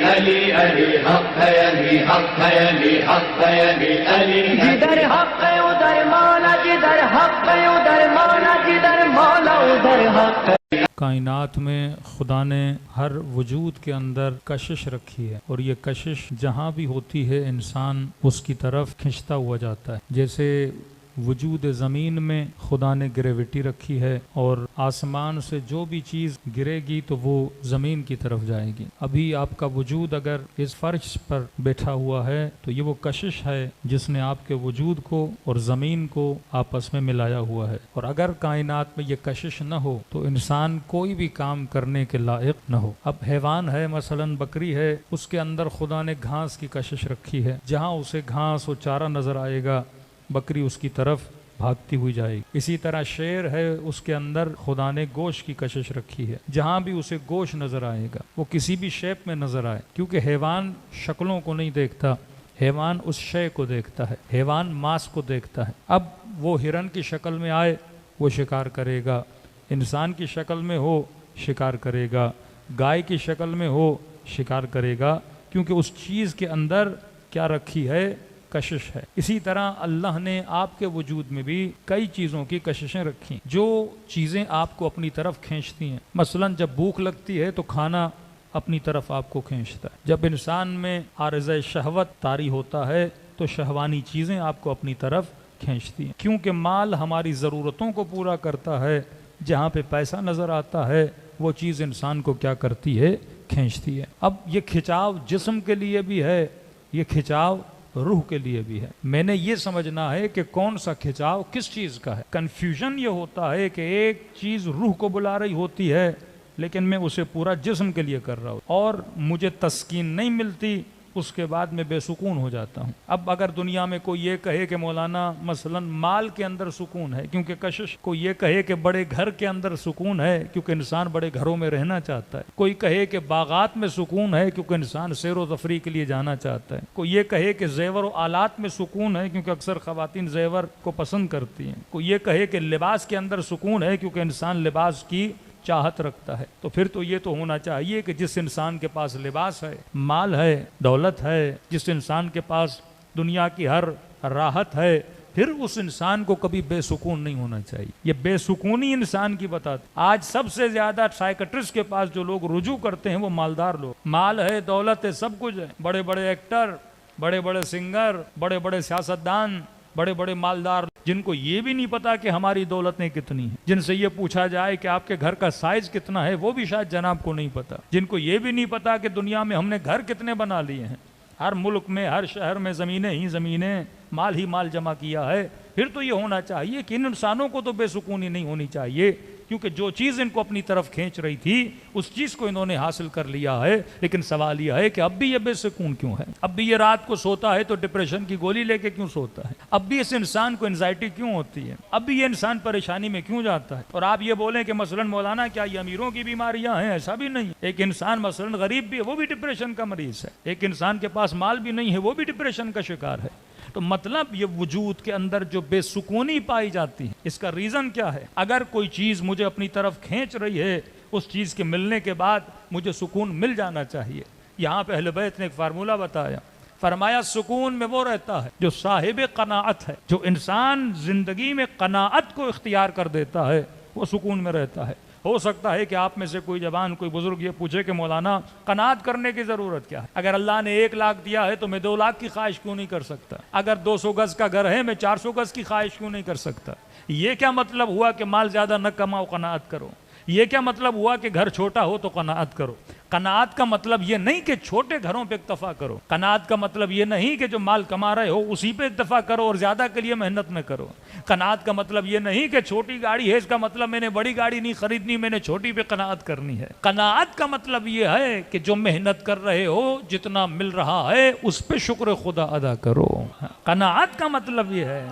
علی علی حق ہے، علی حق ہے، علی حق ہے، علی علی جدھر حق ہے ادھر مولا، جدھر حق ہے ادھر مولا، جدھر مولا ادھر حق ہے۔ کائنات میں خدا نے ہر وجود کے اندر کشش رکھی ہے، اور یہ کشش جہاں بھی ہوتی ہے انسان اس کی طرف کھنچتا ہوا جاتا ہے۔ جیسے وجود زمین میں خدا نے گریویٹی رکھی ہے، اور آسمان سے جو بھی چیز گرے گی تو وہ زمین کی طرف جائے گی۔ ابھی آپ کا وجود اگر اس فرش پر بیٹھا ہوا ہے تو یہ وہ کشش ہے جس نے آپ کے وجود کو اور زمین کو آپس میں ملایا ہوا ہے، اور اگر کائنات میں یہ کشش نہ ہو تو انسان کوئی بھی کام کرنے کے لائق نہ ہو۔ اب حیوان ہے، مثلا بکری ہے، اس کے اندر خدا نے گھاس کی کشش رکھی ہے، جہاں اسے گھاس اور چارہ نظر آئے گا بکری اس کی طرف بھاگتی ہوئی جائے گی۔ اسی طرح شیر ہے، اس کے اندر خدا نے گوشت کی کشش رکھی ہے، جہاں بھی اسے گوشت نظر آئے گا وہ کسی بھی شیپ میں نظر آئے، کیونکہ حیوان شکلوں کو نہیں دیکھتا، حیوان اس شے کو دیکھتا ہے، حیوان ماس کو دیکھتا ہے۔ اب وہ ہرن کی شکل میں آئے وہ شکار کرے گا، انسان کی شکل میں ہو شکار کرے گا، گائے کی شکل میں ہو شکار کرے گا، کیونکہ اس چیز کے اندر کیا رکھی ہے؟ کشش ہے۔ اسی طرح اللہ نے آپ کے وجود میں بھی کئی چیزوں کی کششیں رکھی جو چیزیں آپ کو اپنی طرف کھینچتی ہیں۔ مثلا جب بھوک لگتی ہے تو کھانا اپنی طرف آپ کو کھینچتا ہے، جب انسان میں عارضہ شہوت طاری ہوتا ہے تو شہوانی چیزیں آپ کو اپنی طرف کھینچتی ہیں، کیونکہ مال ہماری ضرورتوں کو پورا کرتا ہے، جہاں پہ پیسہ نظر آتا ہے وہ چیز انسان کو کیا کرتی ہے؟ کھینچتی ہے۔ اب یہ کھچاؤ جسم کے لیے بھی ہے، یہ کھچاؤ روح کے لیے بھی ہے۔ میں نے یہ سمجھنا ہے کہ کون سا کھچاؤ کس چیز کا ہے۔ کنفیوژن یہ ہوتا ہے کہ ایک چیز روح کو بلا رہی ہوتی ہے لیکن میں اسے پورا جسم کے لیے کر رہا ہوں، اور مجھے تسکین نہیں ملتی، اس کے بعد میں بے سکون ہو جاتا ہوں۔ اب اگر دنیا میں کوئی یہ کہے کہ مولانا مثلا مال کے اندر سکون ہے کیونکہ کشش، کوئی یہ کہے کہ بڑے گھر کے اندر سکون ہے کیونکہ انسان بڑے گھروں میں رہنا چاہتا ہے، کوئی کہے کہ باغات میں سکون ہے کیونکہ انسان سیر و تفریح کے لیے جانا چاہتا ہے، کوئی یہ کہے کہ زیور و آلات میں سکون ہے کیونکہ اکثر خواتین زیور کو پسند کرتی ہیں، کوئی یہ کہے کہ لباس کے اندر سکون ہے کیونکہ انسان لباس کی چاہت رکھتا ہے۔ تو پھر تو یہ تو ہونا چاہیے کہ جس انسان کے پاس لباس ہے، مال ہے، دولت ہے، جس انسان کے پاس دنیا کی ہر راحت ہے، پھر اس انسان کو کبھی بے سکون نہیں ہونا چاہیے۔ یہ بے سکونی انسان کی بتاتے۔ آج سب سے زیادہ سائیکٹرسٹ کے پاس جو لوگ رجوع کرتے ہیں وہ مالدار لوگ، مال ہے، دولت ہے، سب کچھ ہے، بڑے بڑے ایکٹر، بڑے بڑے سنگر، بڑے بڑے سیاستدان، بڑے بڑے مالدار، جن کو یہ بھی نہیں پتا کہ ہماری دولتیں کتنی ہیں، جن سے یہ پوچھا جائے کہ آپ کے گھر کا سائز کتنا ہے وہ بھی شاید جناب کو نہیں پتا، جن کو یہ بھی نہیں پتا کہ دنیا میں ہم نے گھر کتنے بنا لیے ہیں، ہر ملک میں، ہر شہر میں زمینیں ہی زمینیں، مال ہی مال جمع کیا ہے۔ پھر تو یہ ہونا چاہیے کہ ان انسانوں کو تو بے سکونی نہیں ہونی چاہیے، کیونکہ جو چیز ان کو اپنی طرف کھینچ رہی تھی اس چیز کو انہوں نے حاصل کر لیا ہے، لیکن سوال یہ ہے کہ اب بھی یہ بے سکون کیوں ہے؟ اب بھی یہ رات کو سوتا ہے تو ڈپریشن کی گولی لے کے کیوں سوتا ہے؟ اب بھی اس انسان کو انزائٹی کیوں ہوتی ہے؟ اب بھی یہ انسان پریشانی میں کیوں جاتا ہے؟ اور آپ یہ بولیں کہ مثلا مولانا کیا یہ امیروں کی بیماریاں ہیں؟ ایسا بھی نہیں۔ ایک انسان مثلا غریب بھی ہے وہ بھی ڈپریشن کا مریض ہے، ایک انسان کے پاس مال بھی نہیں ہے وہ بھی ڈپریشن کا شکار ہے۔ تو مطلب یہ وجود کے اندر جو بے سکونی پائی جاتی ہے اس کا ریزن کیا ہے؟ اگر کوئی چیز مجھے اپنی طرف کھینچ رہی ہے اس چیز کے ملنے کے بعد مجھے سکون مل جانا چاہیے۔ یہاں پہ اہل بیت نے ایک فارمولہ بتایا، فرمایا سکون میں وہ رہتا ہے جو صاحب قناعت ہے، جو انسان زندگی میں قناعت کو اختیار کر دیتا ہے وہ سکون میں رہتا ہے۔ ہو سکتا ہے کہ آپ میں سے کوئی جوان، کوئی بزرگ یہ پوچھے کہ مولانا قناعت کرنے کی ضرورت کیا ہے؟ اگر اللہ نے 1 لاکھ دیا ہے تو میں 2 لاکھ کی خواہش کیوں نہیں کر سکتا؟ اگر 200 گز کا گھر ہے میں 400 گز کی خواہش کیوں نہیں کر سکتا؟ یہ کیا مطلب ہوا کہ مال زیادہ نہ کماؤ قناعت کرو؟ یہ کیا مطلب ہوا کہ گھر چھوٹا ہو تو قناعت کرو؟ قناعت کا مطلب یہ نہیں کہ چھوٹے گھروں پہ اکتفا کرو، قناعت کا مطلب یہ نہیں کہ جو مال کما رہے ہو اسی پہ اکتفا کرو اور زیادہ کے لیے محنت نہ کرو، قناعت کا مطلب یہ نہیں کہ چھوٹی گاڑی ہے اس کا مطلب میں نے بڑی گاڑی نہیں خریدنی، میں نے چھوٹی پہ قناعت کرنی ہے۔ قناعت کا مطلب یہ ہے کہ جو محنت کر رہے ہو جتنا مل رہا ہے اس پہ شکر خدا ادا کرو۔ قناعت کا مطلب یہ ہے،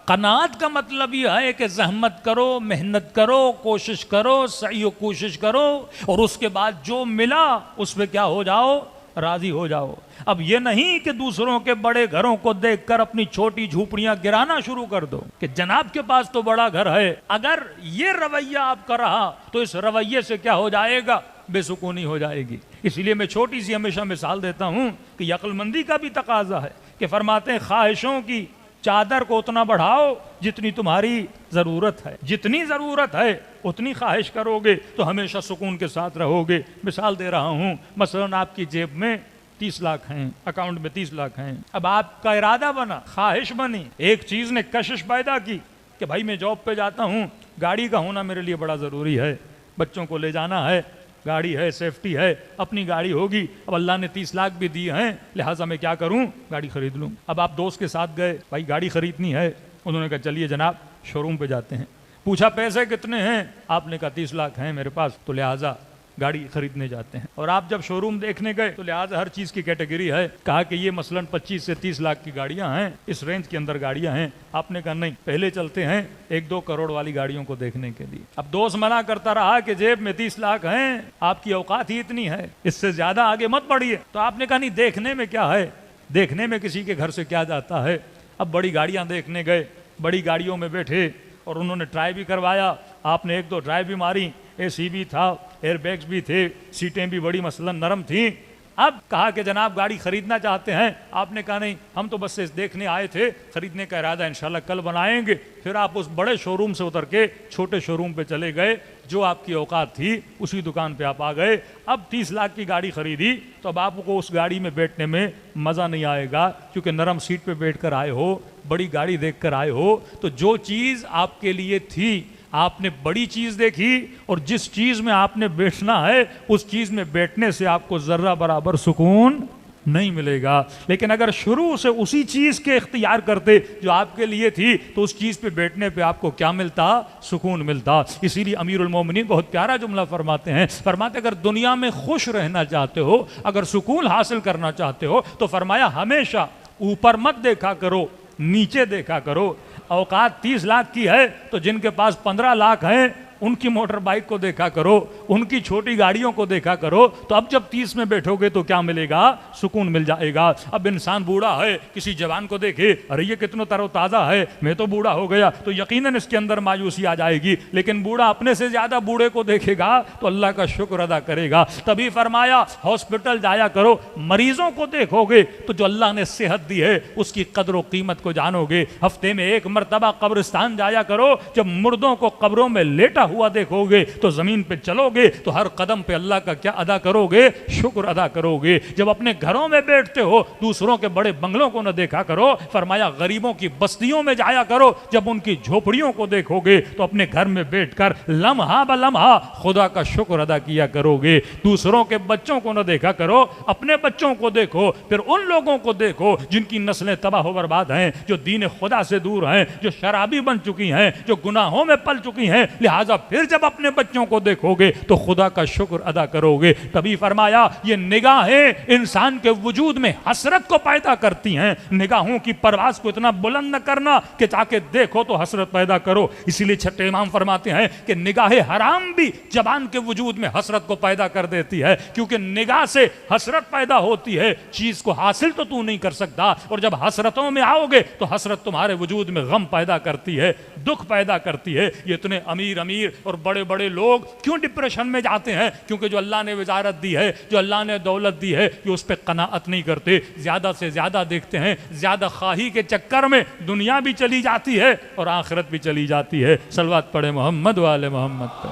قناعت کا مطلب یہ ہے کہ زحمت کرو، محنت کرو، کوشش کرو، سعی و کوشش کرو، اور اس کے بعد جو ملا اس پہ کیا ہو جاؤ؟ راضی ہو جاؤ۔ اب یہ نہیں کہ دوسروں کے بڑے گھروں کو دیکھ کر اپنی چھوٹی جھوپڑیاں گرانا شروع کر دو کہ جناب کے پاس تو بڑا گھر ہے۔ اگر یہ رویہ آپ کا رہا تو اس رویے سے کیا ہو جائے گا؟ بے سکونی ہو جائے گی. اس لیے میں چھوٹی سی ہمیشہ مثال دیتا ہوں کہ یہ عقل مندی کا بھی تقاضا ہے کہ فرماتے ہیں خواہشوں کی چادر کو اتنا بڑھاؤ جتنی تمہاری ضرورت ہے. جتنی ضرورت ہے اتنی خواہش کرو گے تو ہمیشہ سکون کے ساتھ رہو گے. مثال دے رہا ہوں، مثلا آپ کی جیب میں 30 لاکھ ہیں، اکاؤنٹ میں 30 لاکھ ہیں. اب آپ کا ارادہ بنا، خواہش بنی، ایک چیز نے کشش پیدا کی کہ بھائی میں جاب پہ جاتا ہوں، گاڑی کا ہونا میرے لیے بڑا ضروری ہے، بچوں کو لے جانا ہے، گاڑی ہے، سیفٹی ہے، اپنی گاڑی ہوگی. اب اللہ نے 30 لاکھ بھی دیے ہیں، لہٰذا میں کیا کروں؟ گاڑی خرید لوں. اب آپ دوست کے ساتھ گئے، بھائی گاڑی خریدنی ہے. انہوں نے کہا چلیے جناب شو روم پہ جاتے ہیں. پوچھا پیسے کتنے ہیں؟ آپ نے کہا 30 لاکھ ہیں میرے پاس، تو لہٰذا گاڑی خریدنے جاتے ہیں. اور آپ جب شو روم دیکھنے گئے تو لہٰذا ہر چیز کی کیٹیگری ہے. کہا کہ یہ مثلا 25 سے 30 لاکھ کی گاڑیاں ہیں، اس رینج کے اندر گاڑیاں ہیں. آپ نے کہا نہیں، پہلے چلتے ہیں 1-2 کروڑ والی گاڑیوں کو دیکھنے کے لیے. اب دوست منع کرتا رہا کہ جیب میں 30 لاکھ ہیں، آپ کی اوقات ہی اتنی ہے، اس سے زیادہ آگے مت بڑھیے. تو آپ نے کہا نہیں، دیکھنے میں کیا ہے، دیکھنے میں کسی کے گھر سے کیا جاتا ہے. اب بڑی گاڑیاں دیکھنے گئے، بڑی گاڑیوں میں بیٹھے اور انہوں نے ٹرائی بھی کروایا. آپ نے 1-2 ٹرائی بھی ماری، اے سی بھی تھا، ایئر بیگز بھی تھے، سیٹیں بھی بڑی مثلا نرم تھیں. اب کہا کہ جناب گاڑی خریدنا چاہتے ہیں. آپ نے کہا نہیں، ہم تو بس دیکھنے آئے تھے، خریدنے کا ارادہ انشاءاللہ کل بنائیں گے. پھر آپ اس بڑے شو روم سے اتر کے چھوٹے شو روم پہ چلے گئے، جو آپ کی اوقات تھی اسی دکان پہ آپ آ گئے. اب 30 لاکھ کی گاڑی خریدی تو اب آپ کو اس گاڑی میں بیٹھنے میں مزہ نہیں آئے گا، کیونکہ نرم سیٹ پہ بیٹھ کر آئے ہو، بڑی گاڑی دیکھ کر آئے ہو. تو جو چیز آپ کے لیے تھی، آپ نے بڑی چیز دیکھی، اور جس چیز میں آپ نے بیٹھنا ہے اس چیز میں بیٹھنے سے آپ کو ذرہ برابر سکون نہیں ملے گا. لیکن اگر شروع سے اسی چیز کے اختیار کرتے جو آپ کے لیے تھی تو اس چیز پہ بیٹھنے پہ آپ کو کیا ملتا؟ سکون ملتا. اسی لیے امیر المومنین بہت پیارا جملہ فرماتے ہیں، فرماتے اگر دنیا میں خوش رہنا چاہتے ہو، اگر سکون حاصل کرنا چاہتے ہو تو فرمایا ہمیشہ اوپر مت دیکھا کرو، نیچے دیکھا کرو. اوقات 30 لاکھ کی ہے تو جن کے پاس 15 لاکھ ہیں ان کی موٹر بائک کو دیکھا کرو، ان کی چھوٹی گاڑیوں کو دیکھا کرو. تو اب جب 30 میں بیٹھو گے تو کیا ملے گا؟ سکون مل جائے گا. اب انسان بوڑھا ہے، کسی جوان کو دیکھے، ارے یہ کتنا تر و تازہ ہے، میں تو بوڑھا ہو گیا، تو یقیناً اس کے اندر مایوسی آ جائے گی. لیکن بوڑھا اپنے سے زیادہ بوڑھے کو دیکھے گا تو اللہ کا شکر ادا کرے گا. تبھی فرمایا ہاسپٹل جایا کرو، مریضوں کو دیکھو گے تو جو اللہ نے صحت دی ہے اس کی قدر و قیمت کو جانو گے. ہفتے میں 1 مرتبہ قبرستان جایا کرو، جب مردوں کو قبروں میں لیٹا ہوا دیکھو گے تو زمین پہ چلو گے تو ہر قدم پہ اللہ کا کیا ادا کرو گے؟ شکر ادا کرو گے. جب اپنے گھروں میں بیٹھتے ہو دوسروں کے بڑے بنگلوں کو نہ دیکھا کرو. فرمایا غریبوں کی بستیوں میں جایا کرو، جب ان کی جھوپڑیوں کو دیکھو گے تو اپنے گھر میں بیٹھ کر لمحہ بلمحہ خدا کا شکر ادا کیا کرو گے. دوسروں کے بچوں کو نہ دیکھا کرو، اپنے بچوں کو دیکھو. پھر ان لوگوں کو دیکھو جن کی نسلیں تباہ و برباد ہیں، جو دین خدا سے دور ہیں، جو شرابی بن چکی ہیں، جو گناہوں میں پل چکی ہیں. لہٰذا پھر جب اپنے بچوں کو دیکھو گے تو خدا کا شکر ادا کرو گے. تبھی فرمایا یہ نگاہیں انسان کے وجود میں حسرت کو پیدا کرتی ہیں. نگاہوں کی پرواز کو اتنا بلند نہ کرنا کہ تاکہ دیکھو تو حسرت پیدا کرو. اسی لیے چھٹے امام فرماتے ہیں کہ نگاہ حرام بھی زبان کے وجود میں حسرت کو پیدا کر دیتی ہے، کیونکہ نگاہ سے حسرت پیدا ہوتی ہے. چیز کو حاصل تو نہیں کر سکتا، اور جب حسرتوں میں آؤ گے تو حسرت تمہارے وجود میں غم پیدا کرتی ہے، دکھ پیدا کرتی ہے. یہ اتنے امیر اور بڑے بڑے لوگ کیوں ڈپریشن میں جاتے ہیں؟ کیونکہ جو اللہ نے وزارت دی ہے، جو اللہ نے دولت دی ہے، یہ اس پہ قناعت نہیں کرتے. زیادہ سے زیادہ دیکھتے ہیں، زیادہ خواہی کے چکر میں دنیا بھی چلی جاتی ہے اور آخرت بھی چلی جاتی ہے. صلوات پڑھے محمد والے محمد پہ.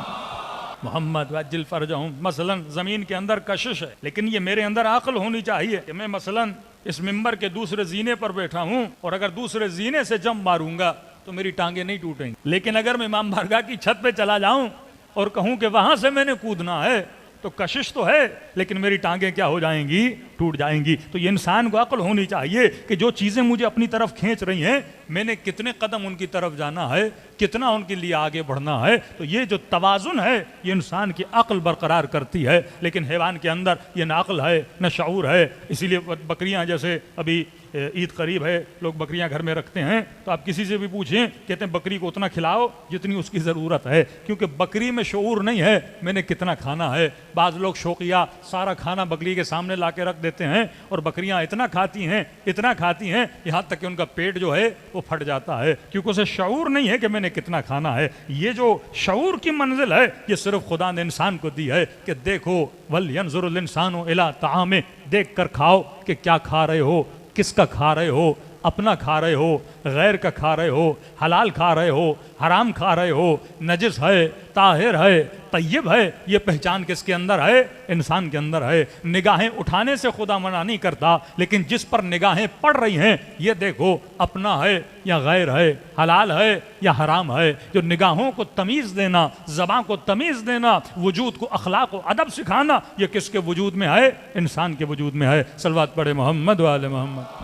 محمد وجل فرجہم. مثلا زمین کے اندر کشش ہے، لیکن یہ میرے اندر عقل ہونی چاہیے کہ میں مثلا اس ممبر کے دوسرے زینے پر بیٹھا ہوں اور اگر دوسرے زینے سے جم ماروں گا تو میری ٹانگیں نہیں ٹوٹیں گی. لیکن اگر میں امام بارگاہ کی چھت پہ چلا جاؤں اور کہوں کہ وہاں سے میں نے کودنا ہے تو کشش تو ہے، لیکن میری ٹانگیں کیا ہو جائیں گی؟ ٹوٹ جائیں گی. تو یہ انسان کو عقل ہونی چاہیے کہ جو چیزیں مجھے اپنی طرف کھینچ رہی ہیں میں نے کتنے قدم ان کی طرف جانا ہے، کتنا ان کے لیے آگے بڑھنا ہے. تو یہ جو توازن ہے یہ انسان کی عقل برقرار کرتی ہے. لیکن حیوان کے اندر یہ نہ عقل ہے نہ شعور ہے. اسی لیے بکریاں، جیسے ابھی عید قریب ہے، لوگ بکریاں گھر میں رکھتے ہیں، تو آپ کسی سے بھی پوچھیں کہتے ہیں بکری کو اتنا کھلاؤ جتنی اس کی ضرورت ہے، کیونکہ بکری میں شعور نہیں ہے میں نے کتنا کھانا ہے. بعض لوگ شوقیہ سارا کھانا بکری کے سامنے لا کے رکھ دیتے دیتے ہیں اور بکریاں اتنا کھاتی ہیں یہاں تک کہ ان کا پیٹ جو ہے وہ پھٹ جاتا ہے، کیونکہ اسے شعور نہیں ہے کہ میں نے کتنا کھانا ہے۔ یہ جو شعور کی منزل ہے یہ صرف خدا نے انسان کو دی ہے کہ دیکھو وَلْيَنْظُرُ الْإِنسَانُ إِلَىٰ طَعَامِهِ، دیکھ کر کھاؤ کہ کیا کھا رہے ہو، کس کا کھا رہے ہو، اپنا کھا رہے ہو، غیر کا کھا رہے ہو، حلال کھا رہے ہو، حرام کھا رہے ہو، نجس ہے، طاہر ہے، طیب ہے۔ یہ پہچان کس کے اندر ہے؟ انسان کے اندر ہے۔ نگاہیں اٹھانے سے خدا منع نہیں کرتا، لیکن جس پر نگاہیں پڑ رہی ہیں یہ دیکھو اپنا ہے یا غیر ہے، حلال ہے یا حرام ہے۔ جو نگاہوں کو تمیز دینا، زبان کو تمیز دینا، وجود کو اخلاق و ادب سکھانا، یہ کس کے وجود میں ہے؟ انسان کے وجود میں ہے۔ صلوات پڑھے محمد و آل محمد۔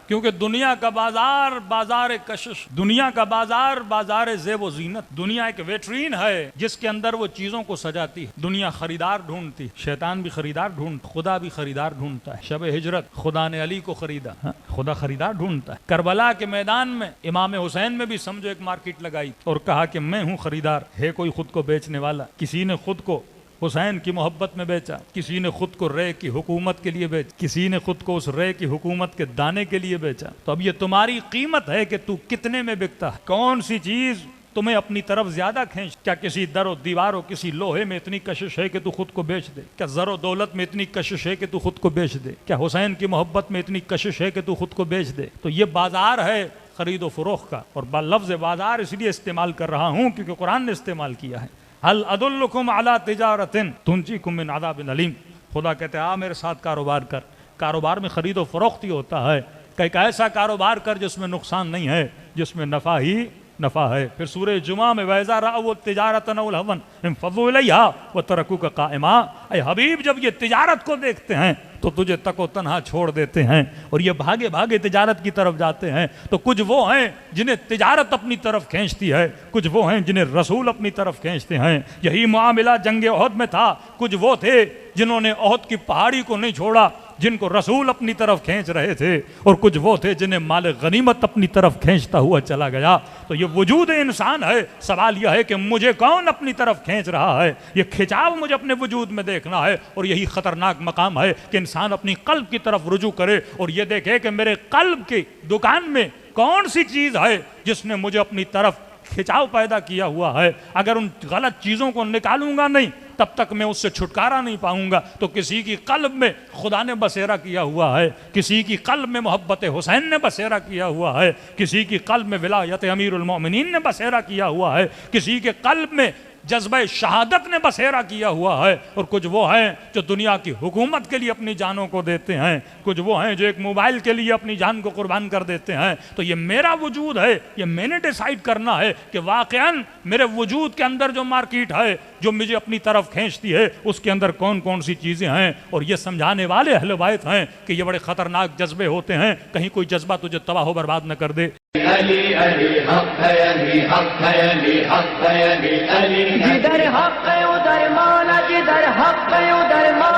کیونکہ دنیا کا بازار بازار کشش، دنیا کا بازار بازار زیب و زینت، دنیا ایک ویٹرین ہے جس کے اندر وہ چیزوں کو سجاتی ہے۔ دنیا خریدار ڈھونڈتی، شیطان بھی خریدار ڈھونڈتا، خدا بھی خریدار ڈھونڈتا ہے۔ شب ہجرت خدا نے علی کو خریدا، خدا خریدار ڈھونڈتا ہے۔ کربلا کے میدان میں امام حسین میں بھی سمجھو ایک مارکیٹ لگائی اور کہا کہ میں ہوں خریدار۔ ہے کوئی خود کو بیچنے والا؟ کسی نے خود کو حسین کی محبت میں بیچا، کسی نے خود کو رے کی حکومت کے لیے بیچا، کسی نے خود کو اس رے کی حکومت کے دانے کے لیے بیچا۔ تو اب یہ تمہاری قیمت ہے کہ تو کتنے میں بکتا ہے، کون سی چیز تمہیں اپنی طرف زیادہ کھینچ۔ کیا کسی در و دیوار و کسی لوہے میں اتنی کشش ہے کہ تو خود کو بیچ دے؟ کیا زر و دولت میں اتنی کشش ہے کہ تو خود کو بیچ دے؟ کیا حسین کی محبت میں اتنی کشش ہے کہ تو خود کو بیچ دے؟ تو یہ بازار ہے خرید و فروخت کا، اور لفظ بازار اس لیے استعمال کر رہا ہوں کیونکہ قرآن نے استعمال کیا ہے۔ هل ادلکم علی تجارۃ تنجیکم من عذاب الیم۔ خدا کہتے ہیں آ میرے ساتھ کاروبار کر۔ کاروبار میں خرید و فروخت ہی ہوتا ہے کہ ایک ایسا کاروبار کر جس میں نقصان نہیں ہے، جس میں نفع ہی نفع ہے۔ پھر سورہ جمعہ میں وَإِذَا رَأَوُا التِّجَارَةَ أَوْ لَهْوًا انفضوا إِلَيْهَا وَتَرَكُوكَ قَائِمًا۔ اے حبیب جب یہ تجارت کو دیکھتے ہیں تو تجھے تک و تنہا چھوڑ دیتے ہیں اور یہ بھاگے بھاگے تجارت کی طرف جاتے ہیں۔ تو کچھ وہ ہیں جنہیں تجارت اپنی طرف کھینچتی ہے، کچھ وہ ہیں جنہیں رسول اپنی طرف کھینچتے ہیں۔ یہی معاملہ جنگ احد میں تھا۔ کچھ وہ تھے جنہوں نے احد کی پہاڑی کو نہیں چھوڑا، جن کو رسول اپنی طرف کھینچ رہے تھے، اور کچھ وہ تھے جنہیں مال غنیمت اپنی طرف کھینچتا ہوا چلا گیا۔ تو یہ وجود انسان ہے۔ سوال یہ ہے کہ مجھے کون اپنی طرف کھینچ رہا ہے؟ یہ کھچاؤ مجھے اپنے وجود میں دیکھنا ہے، اور یہی خطرناک مقام ہے کہ انسان اپنی قلب کی طرف رجوع کرے اور یہ دیکھے کہ میرے قلب کی دکان میں کون سی چیز ہے جس نے مجھے اپنی طرف کھچاؤ پیدا کیا ہوا ہے۔ اگر ان غلط چیزوں کو نکالوں گا نہیں تب تک میں اس سے چھٹکارا نہیں پاؤں گا۔ تو کسی کی قلب میں خدا نے بسیرا کیا ہوا ہے، کسی کی قلب میں محبت حسین نے بسیرا کیا ہوا ہے، کسی کی قلب میں ولایت امیر المومنین نے بسیرا کیا ہوا ہے، کسی کے قلب میں جذبہ شہادت نے بسیرا کیا ہوا ہے، اور کچھ وہ ہیں جو دنیا کی حکومت کے لیے اپنی جانوں کو دیتے ہیں، کچھ وہ ہیں جو ایک موبائل کے لیے اپنی جان کو قربان کر دیتے ہیں۔ تو یہ میرا وجود ہے، یہ میں نے ڈیسائیڈ کرنا ہے کہ واقعاً میرے وجود کے اندر جو مارکیٹ ہے جو مجھے اپنی طرف کھینچتی ہے اس کے اندر کون کون سی چیزیں ہیں۔ اور یہ سمجھانے والے اہل بیت ہیں کہ یہ بڑے خطرناک جذبے ہوتے ہیں، کہیں کوئی جذبہ تجھے تباہ و برباد نہ کر دے۔ علی علی حق ہے، علی حق ہے، علی حق ہے، علی علی جدھر حق ہے ادھر مولا، جدھر حق ہے ادھر مولا۔